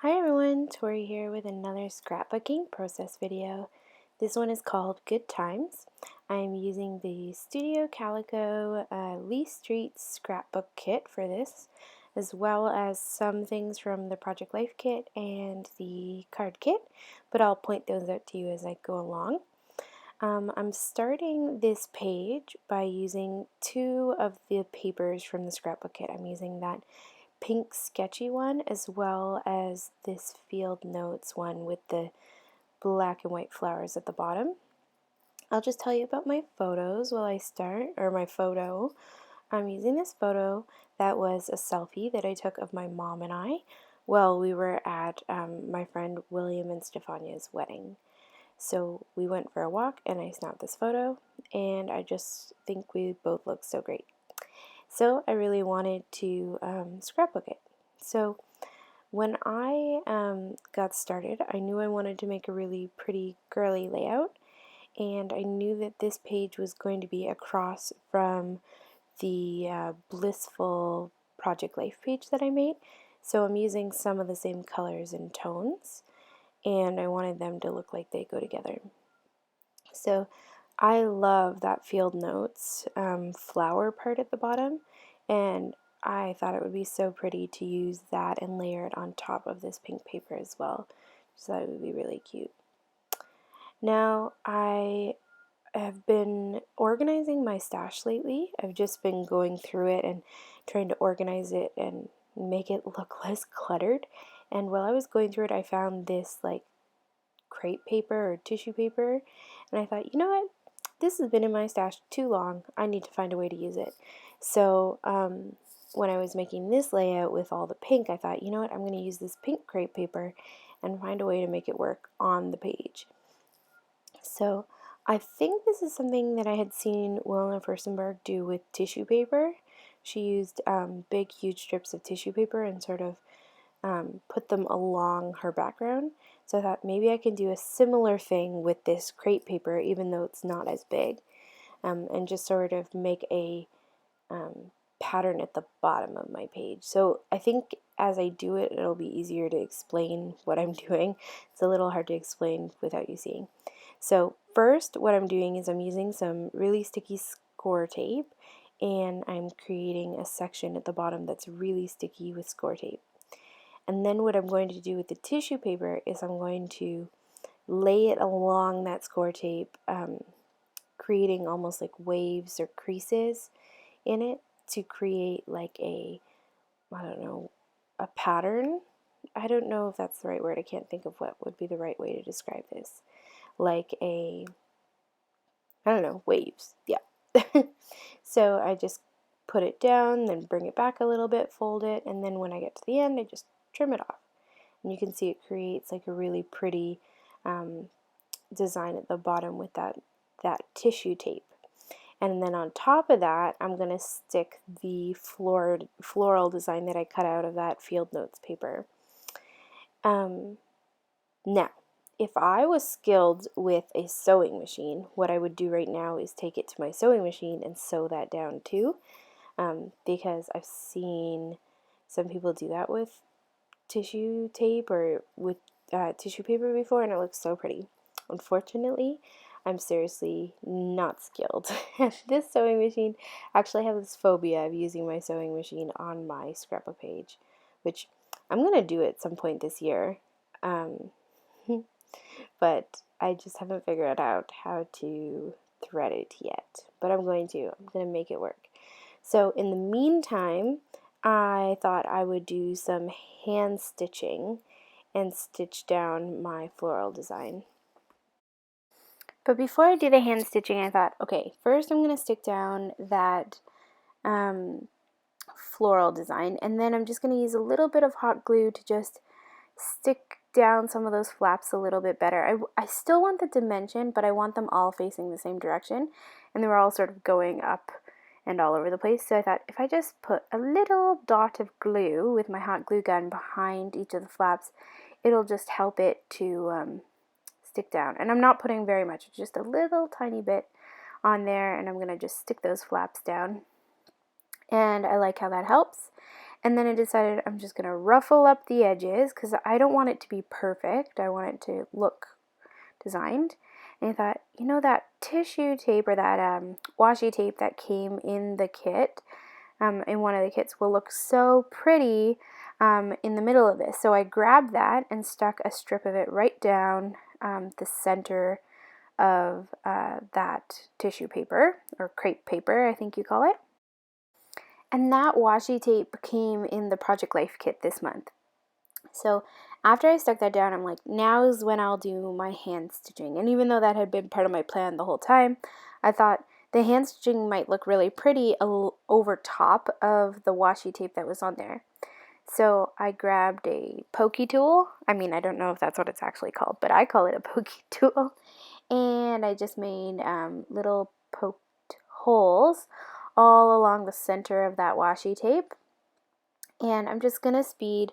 Hi everyone, Tori here with another scrapbooking process video. This one is called Good Times. I'm using the Studio Calico Lisse scrapbook kit for this, as well as some things from the Project Life kit and the card kit, but I'll point those out to you as I go along. I'm starting this page by using two of the papers from the scrapbook kit. I'm using that pink sketchy one as well as this field notes one with the black and white flowers at the bottom. I'll just tell you about my photos while I start, or my photo. I'm using this photo that was a selfie that I took of my mom and I while we were at my friend William and Stefania's wedding. So we went for a walk and I snapped this photo, and I just think we both look so great. So I really wanted to scrapbook it. So when I got started, I knew I wanted to make a really pretty girly layout, and I knew that this page was going to be across from the Blissful Project Life page that I made. So I'm using some of the same colors and tones, and I wanted them to look like they go together. So I love that field notes flower part at the bottom, and I thought it would be so pretty to use that and layer it on top of this pink paper as well. So that would be really cute. Now I have been organizing my stash lately. I've just been going through it and trying to organize it and make it look less cluttered. And while I was going through it, I found this like crepe paper or tissue paper, and I thought, you know what, this has been in my stash too long, I need to find a way to use it. So when I was making this layout with all the pink, I thought, you know what, I'm going to use this pink crepe paper and find a way to make it work on the page. So I think this is something that I had seen Wilna Furstenberg do with tissue paper. She used big huge strips of tissue paper and sort of put them along her background. So I thought maybe I can do a similar thing with this crepe paper, even though it's not as big, and just sort of make a pattern at the bottom of my page. So I think as I do it, it'll be easier to explain what I'm doing. It's a little hard to explain without you seeing. So first, what I'm doing is I'm using some really sticky score tape, and I'm creating a section at the bottom that's really sticky with score tape. And then what I'm going to do with the tissue paper is I'm going to lay it along that score tape, creating almost like waves or creases in it to create like a, I don't know, a pattern. I don't know if that's the right word. I can't think of what would be the right way to describe this. Like a, I don't know, waves. Yeah. So I just put it down, then bring it back a little bit, fold it, and then when I get to the end, I just trim it off. And you can see it creates like a really pretty design at the bottom with that tissue tape. And then on top of that, I'm going to stick the floral design that I cut out of that field notes paper. Now, if I was skilled with a sewing machine, what I would do right now is take it to my sewing machine and sew that down too, because I've seen some people do that with tissue tape or with tissue paper before, and it looks so pretty. Unfortunately, I'm seriously not skilled. This sewing machine, actually I have this phobia of using my sewing machine on my scrapbook page, which I'm going to do at some point this year, but I just haven't figured out how to thread it yet, but I'm going to make it work. So in the meantime, I thought I would do some hand stitching and stitch down my floral design. But before I do the hand stitching, I thought, okay, first I'm going to stick down that floral design, and then I'm just going to use a little bit of hot glue to just stick down some of those flaps a little bit better. I still want the dimension, but I want them all facing the same direction, and they were all sort of going up and all over the place. So I thought if I just put a little dot of glue with my hot glue gun behind each of the flaps, it'll just help it to stick down. And I'm not putting very much, just a little tiny bit on there, and I'm going to just stick those flaps down. And I like how that helps. And then I decided I'm just going to ruffle up the edges because I don't want it to be perfect. I want it to look designed. And I thought, you know, that tissue tape or that washi tape that came in the kit, in one of the kits, will look so pretty in the middle of this. So I grabbed that and stuck a strip of it right down the center of that tissue paper, or crepe paper, I think you call it. And that washi tape came in the Project Life kit this month. So after I stuck that down, I'm like, now is when I'll do my hand stitching. And even though that had been part of my plan the whole time, I thought the hand stitching might look really pretty over top of the washi tape that was on there. So I grabbed a pokey tool. I mean, I don't know if that's what it's actually called, but I call it a pokey tool. And I just made little poked holes all along the center of that washi tape. And I'm just going to speed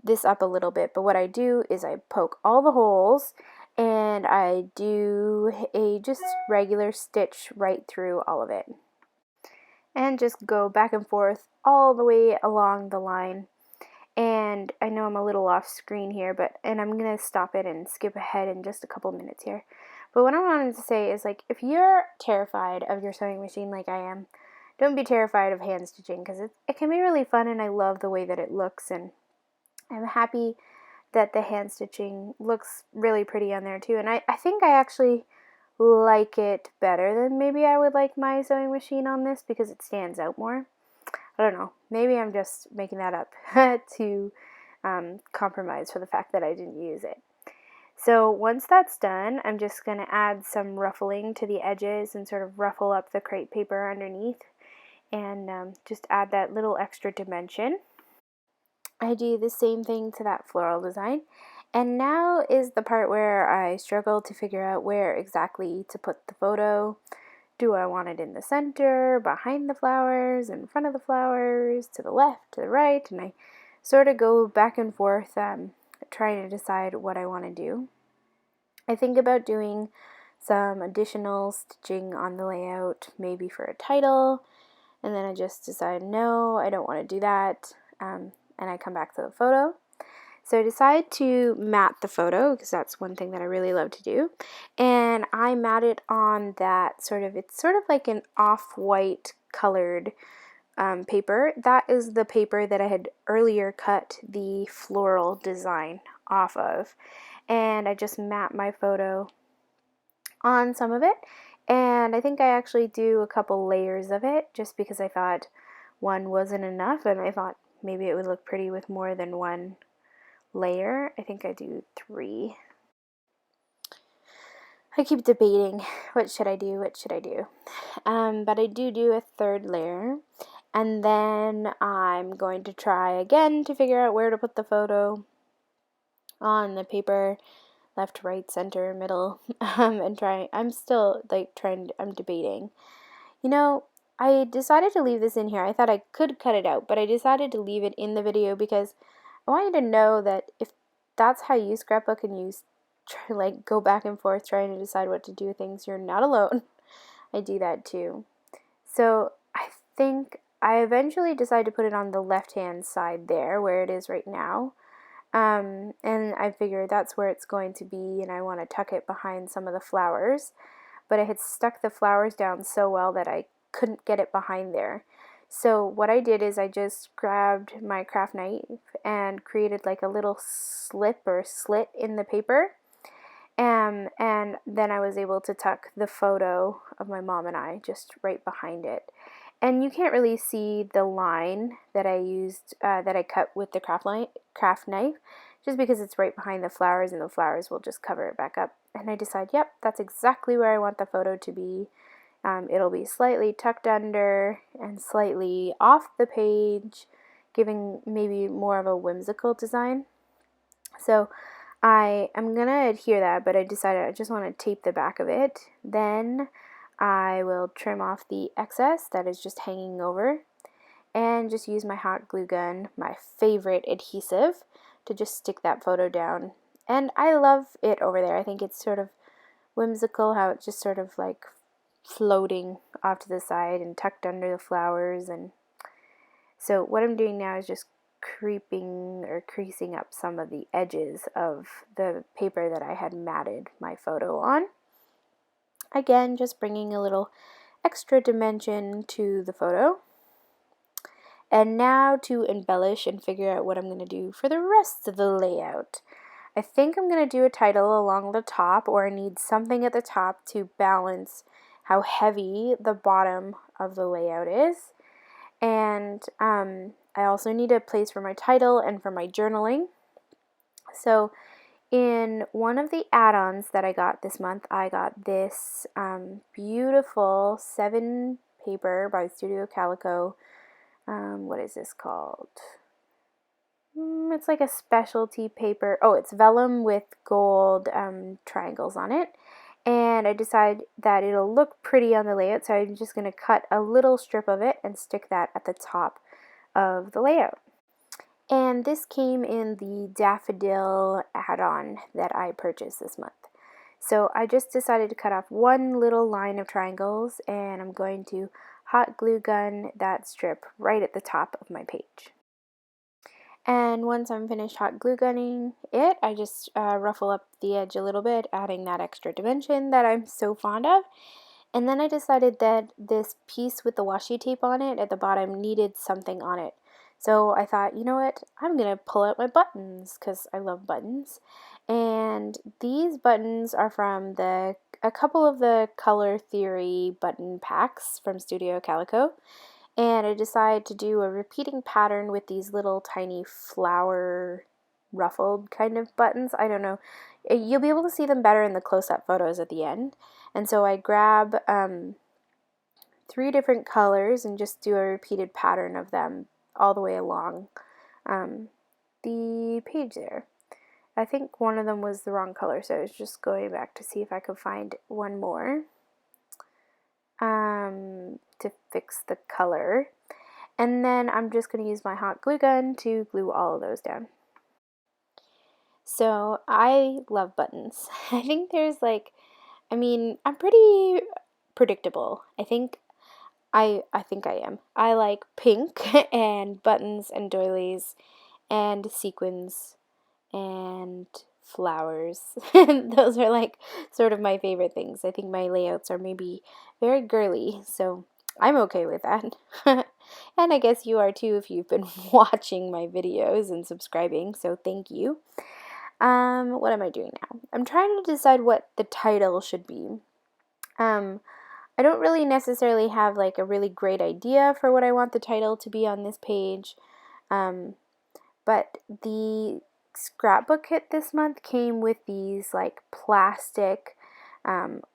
this up a little bit, but what I do is I poke all the holes and I do a just regular stitch right through all of it. And just go back and forth all the way along the line. And I know I'm a little off screen here, and I'm going to stop it and skip ahead in just a couple minutes here. But what I wanted to say is, like, if you're terrified of your sewing machine like I am, don't be terrified of hand stitching, because it can be really fun, and I love the way that it looks, and I'm happy that the hand stitching looks really pretty on there too. And I think I actually like it better than maybe I would like my sewing machine on this, because it stands out more. I don't know. Maybe I'm just making that up to compromise for the fact that I didn't use it. So once that's done, I'm just going to add some ruffling to the edges and sort of ruffle up the crepe paper underneath, and just add that little extra dimension. I do the same thing to that floral design. And now is the part where I struggle to figure out where exactly to put the photo. Do I want it in the center, behind the flowers, in front of the flowers, to the left, to the right? And I sort of go back and forth trying to decide what I want to do. I think about doing some additional stitching on the layout, maybe for a title, and then I just decide, no, I don't want to do that, and I come back to the photo. So I decide to mat the photo, because that's one thing that I really love to do, and I mat it on that it's sort of like an off-white colored paper. That is the paper that I had earlier cut the floral design off of, and I just mat my photo on some of it, and I think I actually do a couple layers of it just because I thought one wasn't enough, and I thought maybe it would look pretty with more than one layer. I think I do 3. I keep debating, what should I do, but I do a 3rd layer, and then I'm going to try again to figure out where to put the photo on the paper, left, right, center, middle, and I'm still I'm debating. You know, I decided to leave this in here. I thought I could cut it out, but I decided to leave it in the video because I want you to know that if that's how you scrapbook and you go back and forth trying to decide what to do with things, you're not alone. I do that too. So I think I eventually decided to put it on the left-hand side there, where it is right now. And I figured that's where it's going to be, and I want to tuck it behind some of the flowers. But I had stuck the flowers down so well that I couldn't get it behind there. So what I did is I just grabbed my craft knife and created like a little slip or slit in the paper. And then I was able to tuck the photo of my mom and I just right behind it. And you can't really see the line that I used, that I cut with the craft knife, just because it's right behind the flowers, and the flowers will just cover it back up. And I decide, yep, that's exactly where I want the photo to be. It'll be slightly tucked under and slightly off the page, giving maybe more of a whimsical design. So I am going to adhere that, but I decided I just want to tape the back of it. Then I will trim off the excess that is just hanging over, and just use my hot glue gun, my favorite adhesive, to just stick that photo down. And I love it over there. I think it's sort of whimsical how it's just sort of like floating off to the side and tucked under the flowers, and So what I'm doing now is just creeping or creasing up some of the edges of the paper that I had matted my photo on. Again, just bringing a little extra dimension to the photo. And now to embellish and figure out what I'm going to do for the rest of the layout. I think I'm going to do a title along the top, or I need something at the top to balance how heavy the bottom of the layout is. And I also need a place for my title and for my journaling. So in one of the add-ons that I got this month, I got this beautiful 7 paper by Studio Calico. What is this called? It's like a specialty paper. Oh, it's vellum with gold triangles on it. And I decided that it'll look pretty on the layout, so I'm just going to cut a little strip of it and stick that at the top of the layout. And this came in the daffodil add-on that I purchased this month. So I just decided to cut off one little line of triangles, and I'm going to hot glue gun that strip right at the top of my page. And once I'm finished hot glue gunning it, I just ruffle up the edge a little bit, adding that extra dimension that I'm so fond of. And then I decided that this piece with the washi tape on it at the bottom needed something on it. So I thought, you know what, I'm going to pull out my buttons because I love buttons. And these buttons are from a couple of the Color Theory button packs from Studio Calico. And I decided to do a repeating pattern with these little tiny flower ruffled kind of buttons. I don't know. You'll be able to see them better in the close-up photos at the end. And so I grab 3 different colors and just do a repeated pattern of them all the way along the page there. I think one of them was the wrong color, so I was just going back to see if I could find one more to fix the color. And then I'm just going to use my hot glue gun to glue all of those down. So I love buttons. I think I'm pretty predictable. I think I am. I like pink and buttons and doilies and sequins and flowers. Those are like sort of my favorite things. I think my layouts are maybe very girly, so I'm okay with that. And I guess you are too if you've been watching my videos and subscribing, so thank you. What am I doing now? I'm trying to decide what the title should be. I don't really necessarily have like a really great idea for what I want the title to be on this page, but the scrapbook kit this month came with these like plastic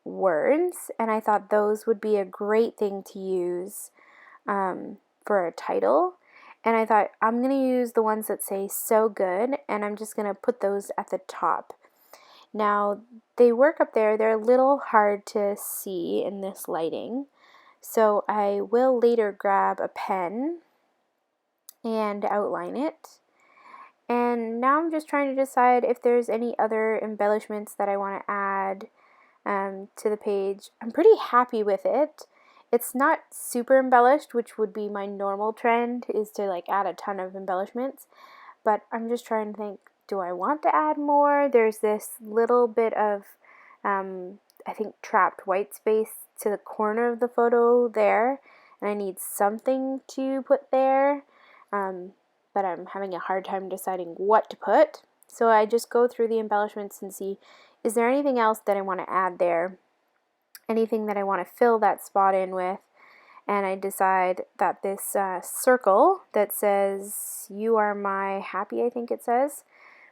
words, and I thought those would be a great thing to use for a title. And I thought I'm going to use the ones that say "so good," and I'm just going to put those at the top. Now, they work up there. They're a little hard to see in this lighting, so I will later grab a pen and outline it. And now I'm just trying to decide if there's any other embellishments that I want to add to the page. I'm pretty happy with it. It's not super embellished, which would be my normal trend, is to like add a ton of embellishments. But I'm just trying to think, do I want to add more? There's this little bit of, I think, trapped white space to the corner of the photo there. And I need something to put there. But I'm having a hard time deciding what to put. So I just go through the embellishments and see, is there anything else that I want to add there? Anything that I want to fill that spot in with? And I decide that this circle that says, "You are my happy," I think it says,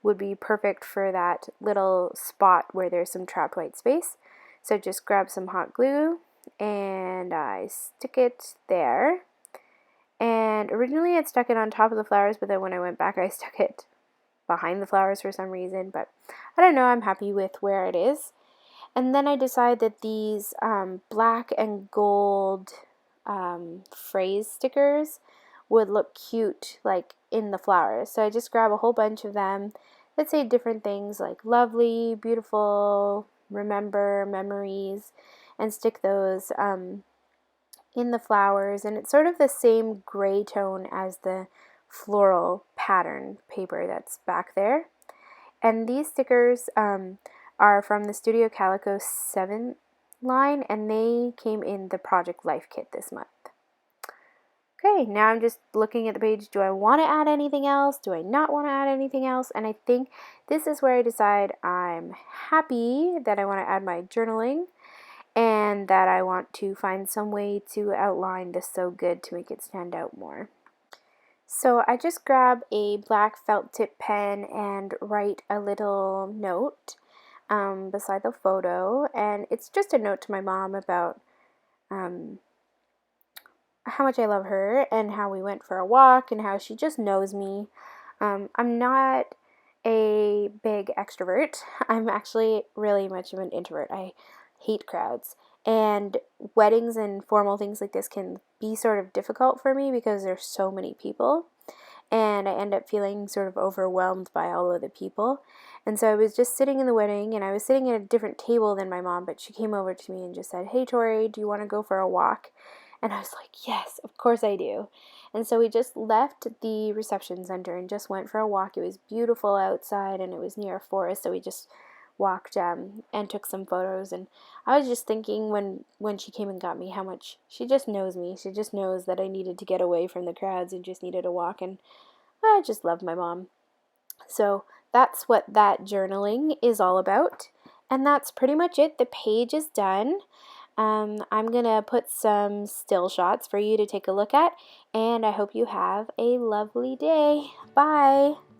would be perfect for that little spot where there's some trapped white space. So just grab some hot glue and I stick it there. And originally I'd stuck it on top of the flowers, but then when I went back I stuck it behind the flowers for some reason. But I don't know, I'm happy with where it is. And then I decide that these black and gold phrase stickers would look cute like in the flowers. So I just grab a whole bunch of them that say different things like lovely, beautiful, remember, memories, and stick those in the flowers, and it's sort of the same gray tone as the floral pattern paper that's back there. And these stickers are from the Studio Calico 7 line, and they came in the Project Life kit this month. Okay, now I'm just looking at the page. Do I want to add anything else? Do I not want to add anything else? And I think this is where I decide I'm happy that I want to add my journaling and that I want to find some way to outline this so good to make it stand out more. So I just grab a black felt tip pen and write a little note beside the photo, and it's just a note to my mom about how much I love her and how we went for a walk and how she just knows me. I'm not a big extrovert. I'm actually really much of an introvert. I hate crowds. And weddings and formal things like this can be sort of difficult for me because there's so many people. And I end up feeling sort of overwhelmed by all of the people. And so I was just sitting in the wedding, and I was sitting at a different table than my mom, but she came over to me and just said, "Hey, Tori, do you want to go for a walk?" And I was like, yes, of course I do. And so we just left the reception center and just went for a walk. It was beautiful outside, and it was near a forest, so we just walked and took some photos. And I was just thinking when she came and got me how much she just knows me. She just knows that I needed to get away from the crowds and just needed a walk, and I just love my mom. So that's what that journaling is all about. And that's pretty much it. The page is done. I'm going to put some still shots for you to take a look at, and I hope you have a lovely day. Bye!